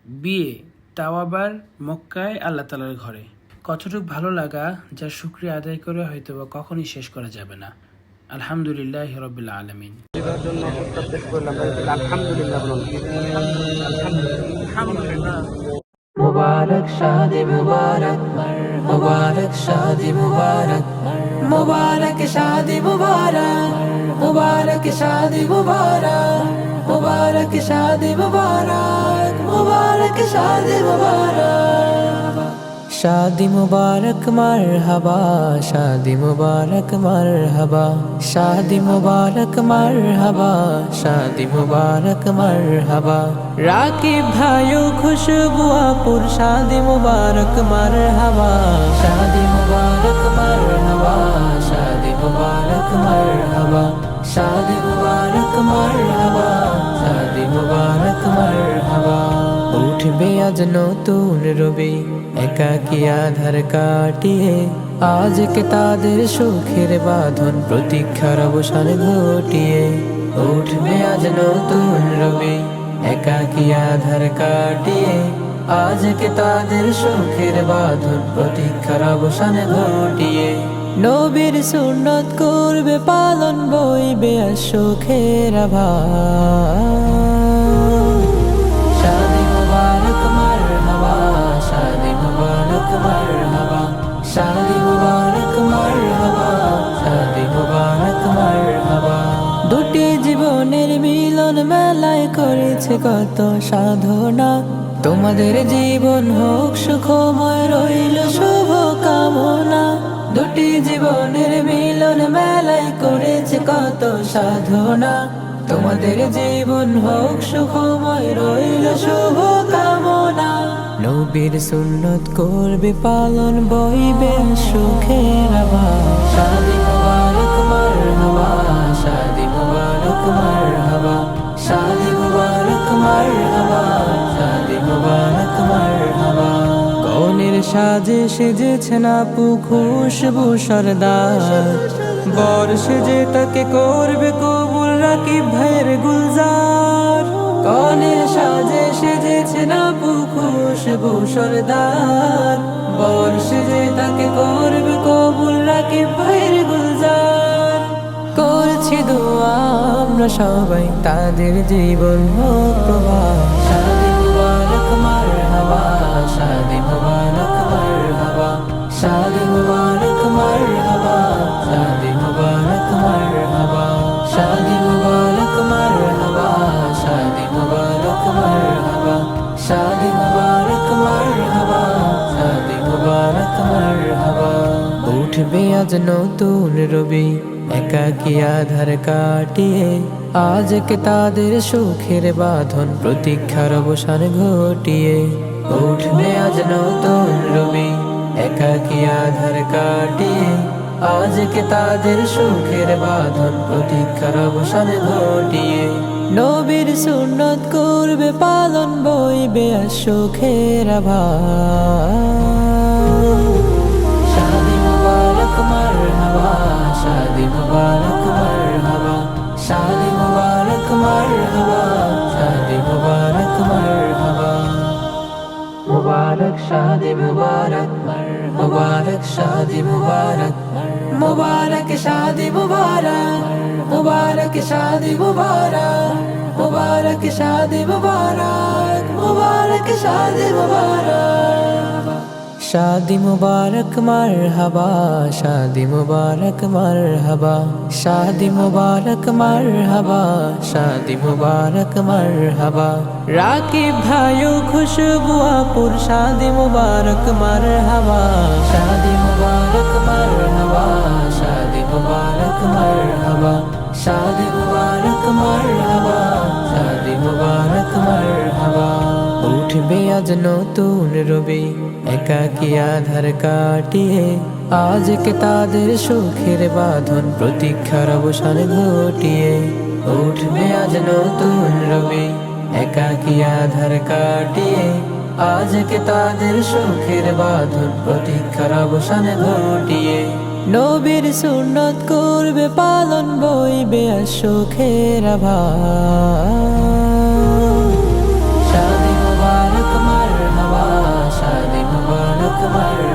বিয়ে, তাও আবার মক্কায় আল্লাহ তাআলার ঘরে। কতটুকু ভালো লাগা যার শুকরিয়া আদায় করে হয়তোবা কখনই শেষ করা যাবে না। আলহামদুলিল্লাহি রাব্বিল আলামিন। এটার জন্য প্রস্তাব পেশ করলাম, আলহামদুলিল্লাহ বলুন। আলহামদুলিল্লাহ। मुबारक शादी मुबारक, मुबारक शादी मुबारक, मुबारक शादी मुबारक, मुबारक शादी मुबारक, मुबारक शादी मुबारक, मुबारक शादी मुबारक, शादी मुबारक मरहबा, शादी मुबारक मरहबा, शादी मुबारक मरहबा, शादी मुबारक मरहबा। राकिब भाइयों खुशबू अपुर शादी मुबारक मरहबा, शादी मुबारक मरहबा, शादी मुबारक मरहबा, शादी मुबारक मरहबा, शादी मुबारक मरहबा। উঠবে আজ নতুন রবি, একাকী আধার কাটিয়ে, আজকে তাদের সুখের বাঁধন প্রতীক্ষার অবসান ঘটিয়ে। উঠবে আজ নতুন রবি, একাকী আধার কাটিয়ে, আজকে তাদের সুখের বাঁধন প্রতীক্ষার অবসান ঘটিয়ে। নবীর সুন্নত করবে পালন, বইবে আর সুখের আভাস। शादी मुबारक मरहबा, शादी मुबारक मरहबा, शादी मुबारक मरहबा, शादी मुबारक मरहबा। দুটি জীবনের মিলন মেলায় করেছে কত সাধনা, তোমাদের জীবন হোক সুখময় রইল শুভ কামনা। দুটি জীবনের মিলন মেলায় করেছে কত সাধনা, তোমাদের জীবন হোক সুখময় রইল শুভ কামনা। নবীর সুন্নত করবে পালন, বইবে সুখের আভাস। শাদি মুবারক মারহাবা, শাদি মুবারক মারহাবা, শাদি মুবারক মারহাবা, শাদি মুবারক মারহাবা। কনের সাজে সেজেছেন আপু খুশবু সরদার, বর সেজে তাকে করবে কবুল রাকিব ভাইয়ের গুলজার। কনের সাজে সেজেছেন আপু খুশবু সরদার, বর সেজে তাকে করবে কবুল রাকিব ভাইয়ের গুলজার। করছি দোয়া আমরা সবাই তাদের জীবন হোক প্রভাত। শাদি মুবারক মারহাবা, শাদি মুবারক মারহাবা, শাদি মুবারক মারহাবা, শাদি মুবারক মারহাবা, শাদি মুবারক মারহাবা, শাদি মুবারক মারহাবা, শাদি মুবারক মারহাবা, শাদি মুবারক মারহাবা। উঠবে আজ নতুন রবি, একাকী আধার কাটিয়ে, আজকে তাদের সুখের বাঁধন প্রতীক্ষার অবসান ঘটিয়ে। উঠবে আজ নতুন রবি, একাকী আধার কাটিয়ে, আজকে তাদের সুখের বাঁধন প্রতীক্ষার অবসান ঘটিয়ে। নবীর সুন্নত করবে পালন, বইবে আর সুখের আভাস। শাদি মুবারক মারহাবা, শাদি মুবারক মারহাবা, শাদি মুবারক মারহাবা, শাদি মুবারক মারহাবা। मुबारक शादी मुबारक, मुबारक शादी मुबारक, मुबारक शादी मुबारक, मुबारक शादी मुबारक, मुबारक शादी मुबारक, मुबारक शादी मुबारक। शादी मुबारक मरहबा, शादी मुबारक मरहबा, शादी मुबारक मरहबा, शादी मुबारक मरहबा। राकिब भाइयों खुशबू अपुर शादी मुबारक मरहबा, शादी मुबारक मरहबा, शादी मुबारक मरहबा, शादी मुबारक मरहबा, शादी मुबारक मरहबा। উঠবে আজ নতুন রবি, একাকী আধার কাটিয়ে, আজকে তাদের সুখের বাঁধন প্রতীক্ষার অবসান ঘটিয়ে। উঠবে আজ নতুন রবি, একাকী আধার কাটিয়ে, আজকে তাদের সুখের বাঁধন প্রতীক্ষার অবসান ঘটিয়ে। নবীর সুন্নত করবে পালন, বইবে আর সুখের আভাস। शादी मुबारक আমার